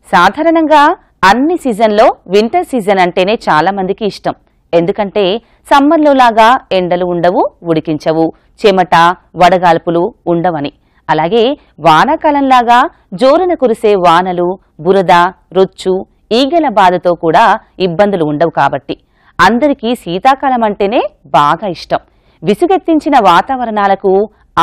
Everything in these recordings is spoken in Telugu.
సాధారణంగా అన్ని సీజన్లో వింటర్ సీజన్ అంటేనే చాలా మందికి ఇష్టం. ఎందుకంటే సమ్మర్లో లాగా ఎండలు ఉండవు, ఉడికించవు, చెమట వడగాల్పులు ఉండవని. అలాగే వానాకాలంలాగా జోరున కురిసే వానలు, బురద, రొచ్చు, ఈగల బాధతో కూడా ఇబ్బందులు ఉండవు. కాబట్టి అందరికీ శీతాకాలం అంటేనే బాగా ఇష్టం. విసుగెత్తించిన వాతావరణాలకు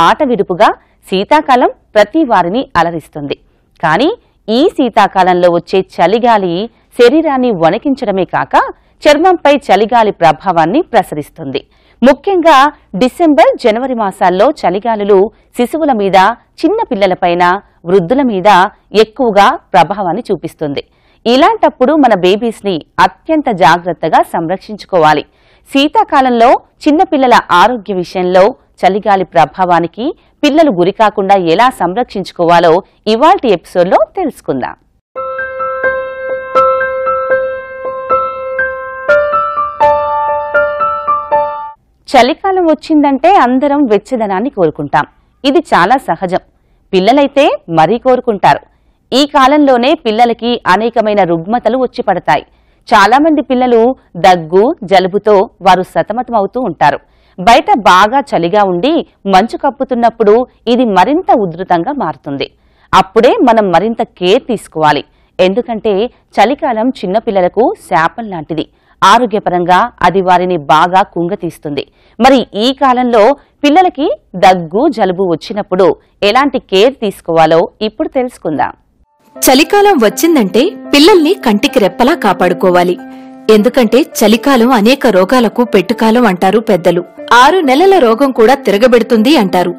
ఆట విడుపుగా శీతాకాలం ప్రతి వారిని అలరిస్తుంది. కానీ ఈ శీతాకాలంలో వచ్చే చలిగాలి శరీరాన్ని వణికించడమే కాక చర్మంపై చలిగాలి ప్రభావాన్ని ప్రసరిస్తుంది. ముఖ్యంగా డిసెంబర్, జనవరి మాసాల్లో చలిగాలులు శిశువుల మీద, చిన్న పిల్లలపైన, వృద్ధుల మీద ఎక్కువగా ప్రభావాన్ని చూపిస్తుంది. ఇలాంటప్పుడు మన బేబీస్ ని అత్యంత జాగ్రత్తగా సంరక్షించుకోవాలి. శీతాకాలంలో చిన్నపిల్లల ఆరోగ్య విషయంలో చలిగాలి ప్రభావానికి పిల్లలు గురికాకుండా ఎలా సంరక్షించుకోవాలో ఇవాల్టి ఎపిసోడ్లో తెలుసుకుందాం. చలికాలం వచ్చిందంటే అందరం వెచ్చదనాన్ని కోరుకుంటాం. ఇది చాలా సహజం. పిల్లలైతే మరీ కోరుకుంటారు. ఈ కాలంలోనే పిల్లలకి అనేకమైన రుగ్మతలు వచ్చి పడతాయి. చాలా మంది పిల్లలు దగ్గు, జలుబుతో వారు సతమతమవుతూ ఉంటారు. బయట బాగా చలిగా ఉండి మంచు కప్పుతున్నప్పుడు ఇది మరింత ఉధృతంగా మారుతుంది. అప్పుడే మనం మరింత కేర్ తీసుకోవాలి. ఎందుకంటే చలికాలం చిన్నపిల్లలకు శాపం లాంటిది. ఆరోగ్యపరంగా అది వారిని బాగా కుంగతీస్తుంది. మరి ఈ కాలంలో పిల్లలకి దగ్గు, జలుబు వచ్చినప్పుడు ఎలాంటి కేర్ తీసుకోవాలో ఇప్పుడు తెలుసుకుందాం. చలికాలం వచ్చిందంటే పిల్లల్ని కంటికి రెప్పలా కాపాడుకోవాలి. ఎందుకంటే చలికాలం అనేక రోగాలకు పెట్టుకాలం అంటారు పెద్దలు. 6 నెలల రోగం కూడా తిరగబెడుతుంది అంటారు.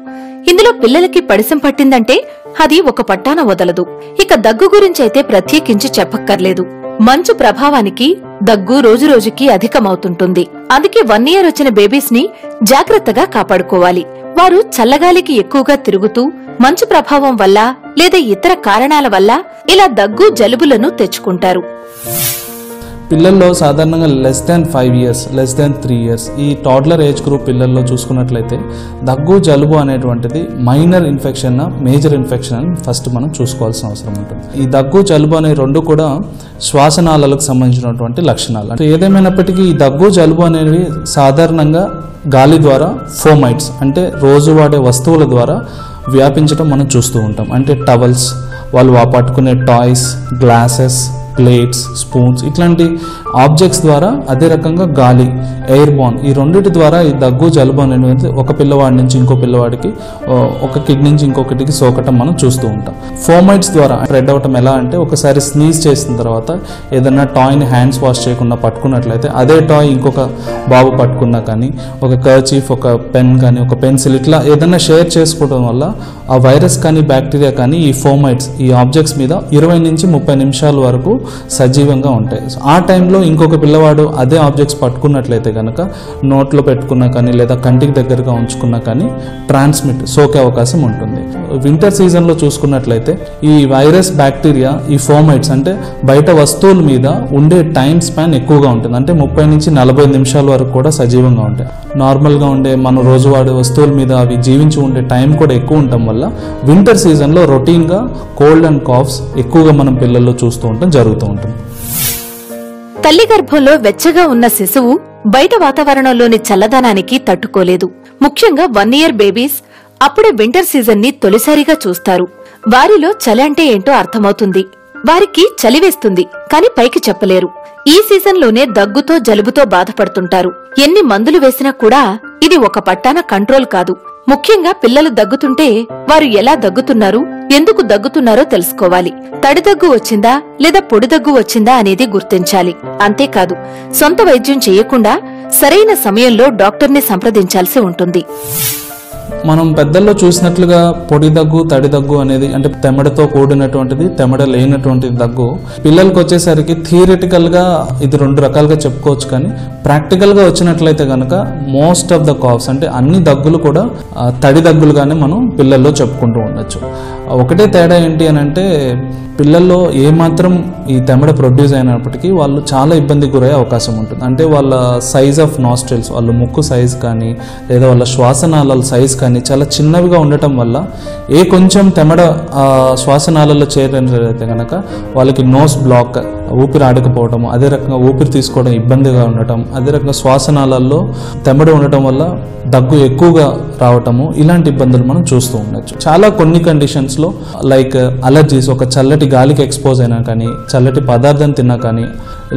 ఇందులో పిల్లలకి పడిసం పట్టిందంటే అది ఒక పట్టాన వదలదు. ఇక దగ్గు గురించైతే ప్రత్యేకించి చెప్పక్కర్లేదు. మంచు ప్రభావానికి దగ్గు రోజురోజుకి అధికమవుతుంటుంది. అందుకే 1 year వచ్చిన బేబీస్ ని జాగ్రత్తగా కాపాడుకోవాలి. వారు చల్లగాలికి ఎక్కువగా తిరుగుతూ మంచు ప్రభావం వల్ల లేదా ఇతర కారణాల వల్ల ఇలా దగ్గు, జలుబులను తెచ్చుకుంటారు. పిల్లల్లో సాధారణంగా less than 5 years, less than 3 years ఈ టాడ్లర్ ఏజ్ గ్రూప్ పిల్లల్లో చూసుకున్నట్లయితే దగ్గు, జలుబు అనేటువంటిది మైనర్ ఇన్ఫెక్షన్, మేజర్ ఇన్ఫెక్షన్ అని ఫస్ట్ మనం చూసుకోవాల్సిన అవసరం ఉంటుంది. ఈ దగ్గు, జలుబు అనే రెండు కూడా శ్వాసనాళాలకు సంబంధించినటువంటి లక్షణాలు. ఏదేమైనప్పటికీ ఈ దగ్గు, జలుబు అనేవి సాధారణంగా గాలి ద్వారా, ఫోమైట్స్ అంటే రోజు వాడే వస్తువుల ద్వారా వ్యాపించడం మనం చూస్తూ ఉంటాం. అంటే టవల్స్, వాళ్ళు పట్టుకునే టాయ్స్, గ్లాసెస్, ప్లేట్స్, స్పూన్స్ ఇట్లాంటి ఆబ్జెక్ట్స్ ద్వారా, అదే రకంగా గాలి, ఎయిర్ బాన్, ఈ రెండింటి ద్వారా ఈ దగ్గు, జలుబు అనేది ఒక పిల్లవాడి నుంచి ఇంకో పిల్లవాడికి, ఒక కిడ్ నుంచి ఇంకొకటికి సోకటం మనం చూస్తూ ఉంటాం. ఫోమైట్స్ ద్వారా స్ప్రెడ్ అవటం ఎలా అంటే ఒకసారి స్నీజ్ చేసిన తర్వాత ఏదన్నా టాయ్ని హ్యాండ్స్ వాష్ చేయకుండా పట్టుకున్నట్లయితే అదే టాయ్ ఇంకొక బాబు పట్టుకున్నా కానీ, ఒక కర్చీఫ్, ఒక పెన్ కానీ, ఒక పెన్సిల్ ఇట్లా ఏదన్నా షేర్ చేసుకోవడం వల్ల ఆ వైరస్ కానీ, బ్యాక్టీరియా కానీ ఈ ఫోమైట్స్, ఈ ఆబ్జెక్ట్స్ మీద 20 నుంచి 30 నిమిషాల వరకు సజీవంగా ఉంటాయి. ఆ టైంలో ఇంకొక పిల్లవాడు అదే ఆబ్జెక్ట్స్ పట్టుకున్నట్లయితే కనుక నోట్లో పెట్టుకున్నా కానీ లేదా కంటికి దగ్గరగా ఉంచుకున్నా కానీ సోకే అవకాశం ఉంటుంది. వింటర్ సీజన్లో చూసుకున్నట్లయితే ఈ వైరస్, బ్యాక్టీరియా, ఈ ఫోమైట్స్ అంటే బయట వస్తువుల మీద ఉండే టైం స్పాన్ ఎక్కువగా ఉంటుంది. అంటే 30 నుంచి 40 నిమిషాల వరకు కూడా సజీవంగా ఉంటాయి. నార్మల్గా ఉండే మనం రోజు వాడే వస్తువుల మీద అవి జీవించి ఉండే టైం కూడా ఎక్కువ ఉండటం వల్ల వింటర్ సీజన్లో రొటీన్గా కోల్డ్ అండ్ కాఫ్స్ ఎక్కువగా మనం పిల్లల్లో చూస్తూ ఉంటాం, జరుగుతూ ఉంటుంది. తల్లి గర్భంలో వెచ్చగా ఉన్న శిశువు బయట వాతావరణంలోని చల్లదనానికి తట్టుకోలేదు. ముఖ్యంగా 1 year బేబీస్ అప్పుడే వింటర్ సీజన్ ని తొలిసారిగా చూస్తారు. వారిలో చలి అంటే ఏంటో అర్థమవుతుంది. వారికి చలివేస్తుంది, కాని పైకి చెప్పలేరు. ఈ సీజన్లోనే దగ్గుతో, జలుబుతో బాధపడుతుంటారు. ఎన్ని మందులు వేసినా కూడా ఇది ఒక పట్టాన కంట్రోల్ కాదు. ముఖ్యంగా పిల్లలు దగ్గుతుంటే వారు ఎలా దగ్గుతున్నారు, ఎందుకు దగ్గుతున్నారో తెలుసుకోవాలి. తడి దగ్గు వచ్చిందా లేదా పొడి దగ్గు వచ్చిందా అనేది గుర్తించాలి. అంతేకాదు సొంత వైద్యం చేయకుండా సరైన సమయంలో డాక్టర్ని సంప్రదించాల్సి ఉంటుంది. మనం పెద్దల్లో చూసినట్లుగా పొడి దగ్గు, తడి దగ్గు అనేది అంటే తెమ్మడతో కూడినటువంటిది, తెమ్మడ లేనటువంటి దగ్గు. పిల్లలకు వచ్చేసరికి థియరిటికల్ గా ఇది 2 రకాలుగా చెప్పుకోవచ్చు. కానీ ప్రాక్టికల్ గా వచ్చినట్లయితే కనుక మోస్ట్ ఆఫ్ ద కాఫ్స్ అంటే అన్ని దగ్గులు కూడా తడి దగ్గులుగానే మనం పిల్లల్లో చెప్పుకుంటూ ఉండొచ్చు. ఒకటే తేడా ఏంటి అని అంటే పిల్లల్లో ఏమాత్రం ఈ తెమ్మడ ప్రొడ్యూస్ అయినప్పటికీ వాళ్ళు చాలా ఇబ్బందికి గురయ్యే అవకాశం ఉంటుంది. అంటే వాళ్ళ సైజ్ ఆఫ్ నాస్ట్రిల్స్, వాళ్ళ ముక్కు సైజ్ కానీ లేదా వాళ్ళ శ్వాసనాళాల సైజ్ కానీ చాలా చిన్నవిగా ఉండటం వల్ల కొంచెం తెమ్మడ శ్వాసనాళాల్లో చేరినట్లయితే కనుక వాళ్ళకి నోస్ బ్లాక్, ఊపిరి ఆడకపోవడం, అదే రకంగా ఊపిరి తీసుకోవడం ఇబ్బందిగా ఉండటం, అదే రకంగా శ్వాసనాళాల్లో తెమ్మడ ఉండటం వల్ల దగ్గు ఎక్కువగా రావటము, ఇలాంటి ఇబ్బందులు మనం చూస్తూ ఉండొచ్చు. చాలా కొన్ని కండిషన్స్లో లైక్ అలర్జీస్, ఒక చల్లటి గాలికి ఎక్స్పోజ్ అయినా కానీ, చల్లటి పదార్థం తిన్నా కానీ,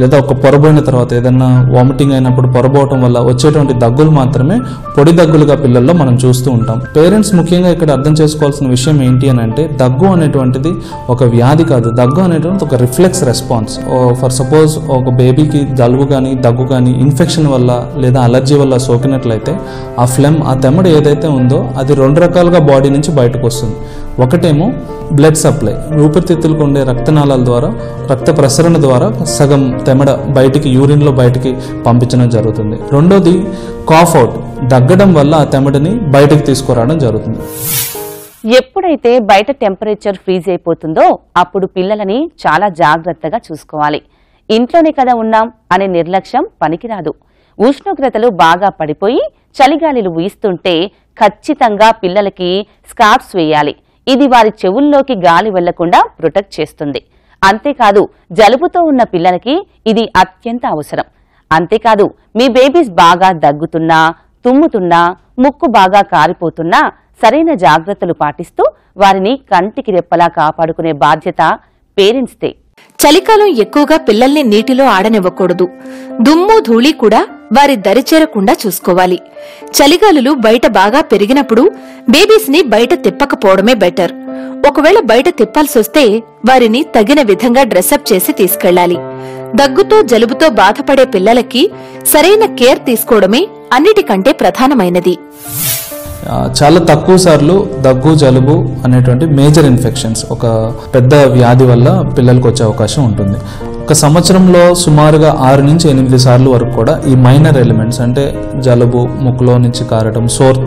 లేదా ఒక పొరబోయిన తర్వాత ఏదన్నా వామిటింగ్ అయినప్పుడు పొరబోవటం వల్ల వచ్చేటువంటి దగ్గులు మాత్రమే పొడి దగ్గులుగా పిల్లల్లో మనం చూస్తూ ఉంటాం. పేరెంట్స్ ముఖ్యంగా ఇక్కడ అర్థం చేసుకోవాల్సిన విషయం ఏంటి అని అంటే, దగ్గు అనేటువంటిది ఒక వ్యాధి కాదు. దగ్గు అనేటువంటిది ఒక రిఫ్లెక్స్ రెస్పాన్స్. ఫర్ సపోజ్ ఒక బేబీకి జలుబు కానీ దగ్గు కానీ ఇన్ఫెక్షన్ వల్ల లేదా అలర్జీ వల్ల సోకినట్లయితే ఆ ఫ్లెమ్, ఆ తెమ్మడ ఏదైతే ఉందో అది 2 రకాలుగా బాడీ నుంచి బయటకు వస్తుంది. ఒకటేమో బ్లడ్ సప్లై, ఊపిరితిత్తులకు ఉండే రక్తనాళాల ద్వారా, రక్త ప్రసరణ ద్వారా సగం తెమ్మడ బయటికి, యూరిన్లో బయటికి పంపించడం జరుగుతుంది. రెండోది కాఫ్ అవుట్, దగ్గడం వల్ల ఆ తెమ్మడిని బయటకు తీసుకురావడం జరుగుతుంది. ఎప్పుడైతే బయట టెంపరేచర్ ఫ్రీజ్ అయిపోతుందో అప్పుడు పిల్లలని చాలా జాగ్రత్తగా చూసుకోవాలి. ఇంట్లోనే కదా ఉన్నాం అనే నిర్లక్ష్యం పనికిరాదు. ఉష్ణోగ్రతలు బాగా పడిపోయి చలిగాలిలు వీస్తుంటే ఖచ్చితంగా పిల్లలకి స్కార్ఫ్స్ వేయాలి. ఇది వారి చెవుల్లోకి గాలి వెళ్లకుండా ప్రొటెక్ట్ చేస్తుంది. అంతేకాదు, జలుబుతో ఉన్న పిల్లలకి ఇది అత్యంత అవసరం. అంతేకాదు, మీ బేబీస్ బాగా దగ్గుతున్నా, తుమ్ముతున్నా, ముక్కు బాగా కారిపోతున్నా సరైన జాగ్రత్తలు పాటిస్తూ వారిని కంటికి రెప్పలా కాపాడుకునే బాధ్యత పేరెంట్స్దే. చలికాలం ఎక్కువగా పిల్లల్ని నీటిలో ఆడనివ్వకూడదు. దుమ్ము ధూళి కూడా వారి దరిచేరకుండా చూసుకోవాలి. చలిగాలులు బయట బాగా పెరిగినప్పుడు బేబీస్ ని బయట తిప్పకపోవడమే బెటర్. ఒకవేళ బయట తిప్పాల్సొస్తే వారిని తగిన విధంగా డ్రెస్అప్ చేసి తీసుకెళ్లాలి. దగ్గుతో జలుబుతో బాధపడే పిల్లలకి సరైన కేర్ తీసుకోవడమే అన్నిటికంటే ప్రధానమైనది. చాలా తక్కువ సార్లు దగ్గు, జలుబు అనేటువంటి మేజర్ ఇన్ఫెక్షన్స్, ఒక పెద్ద వ్యాధి వల్ల పిల్లలకు వచ్చే అవకాశం ఉంటుంది. ఒక సంవత్సరంలో సుమారుగా 6 నుంచి 8 సార్లు వరకు కూడా ఈ మైనర్ ఎలిమెంట్స్ అంటే జలుబు, ముక్కులో నుంచి కారడం, sore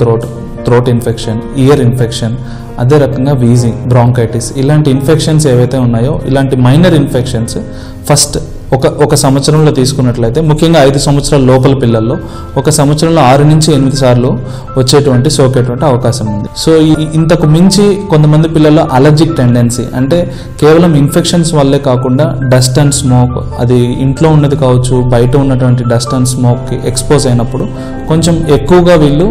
throat infection, year infection, అదే రకంగా వీజింగ్, బ్రాంకైటిస్, ఇలాంటి ఇన్ఫెక్షన్స్ ఏవైతే ఉన్నాయో ఇలాంటి మైనర్ ఇన్ఫెక్షన్స్ ఫస్ట్ ఒక సంవత్సరంలో తీసుకున్నట్లయితే, ముఖ్యంగా 5 సంవత్సరాల లోపల పిల్లల్లో ఒక సంవత్సరంలో 6 నుంచి 8 సార్లు సోకేటువంటి అవకాశం ఉంది. సో ఇంతకు మించి కొంతమంది పిల్లల్లో అలర్జిక్ టెండెన్సీ, అంటే కేవలం ఇన్ఫెక్షన్స్ వల్లే కాకుండా డస్ట్ అండ్ స్మోక్, అది ఇంట్లో ఉన్నది కావచ్చు, బయట ఉన్నటువంటి డస్ట్ అండ్ స్మోక్కి ఎక్స్పోజ్ అయినప్పుడు కొంచెం ఎక్కువగా వీళ్ళు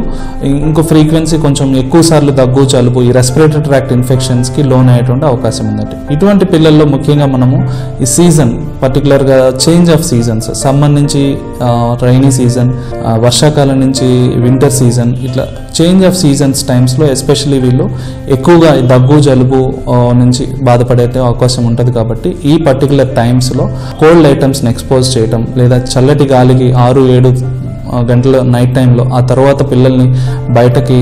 ఇంకో ఫ్రీక్వెన్సీ కొంచెం ఎక్కువ సార్లు దగ్గు, జలుబు, ఈ రెస్పిరేటరీ ట్రాక్ట్ ఇన్ఫెక్షన్స్కి లోన్ అయ్యేటువంటి అవకాశం ఉందండి. ఇటువంటి పిల్లల్లో ముఖ్యంగా మనము ఈ సీజన్, పర్టికులర్గా చేంజ్ ఆఫ్ సీజన్స్, సమ్మర్ నుంచి రైనీ సీజన్, వర్షాకాలం నుంచి వింటర్ సీజన్, ఇట్లా చేంజ్ ఆఫ్ సీజన్స్ టైమ్స్లో ఎస్పెషల్లీ వీళ్ళు ఎక్కువగా దగ్గు, జలుబు నుంచి బాధపడే అవకాశం ఉంటుంది. కాబట్టి ఈ పర్టికులర్ టైమ్స్లో కోల్డ్ ఐటమ్స్ని ఎక్స్పోజ్ చేయడం, లేదా చల్లటి గాలికి 6-7 గంటల నైట్ టైంలో ఆ తర్వాత పిల్లల్ని బయటకి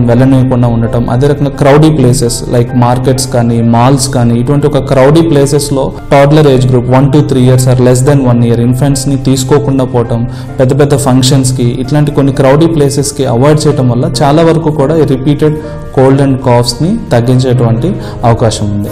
వెళ్ళనివ్వకుండా ఉండటం, అదే రకంగా క్రౌడీ ప్లేసెస్ లైక్ మార్కెట్స్ కానీ, మాల్స్ కానీ, ఇటువంటి ఒక క్రౌడీ ప్లేసెస్లో toddler age group 1 to 3 years or less than 1 year ఇన్ఫెంట్స్ని తీసుకోకుండా పోవటం, పెద్ద పెద్ద ఫంక్షన్స్కి, ఇట్లాంటి కొన్ని క్రౌడీ ప్లేసెస్కి అవాయిడ్ చేయడం వల్ల చాలా వరకు కూడా రిపీటెడ్ కోల్డ్ అండ్ కాఫ్స్ని తగ్గించేటువంటి అవకాశం ఉంది.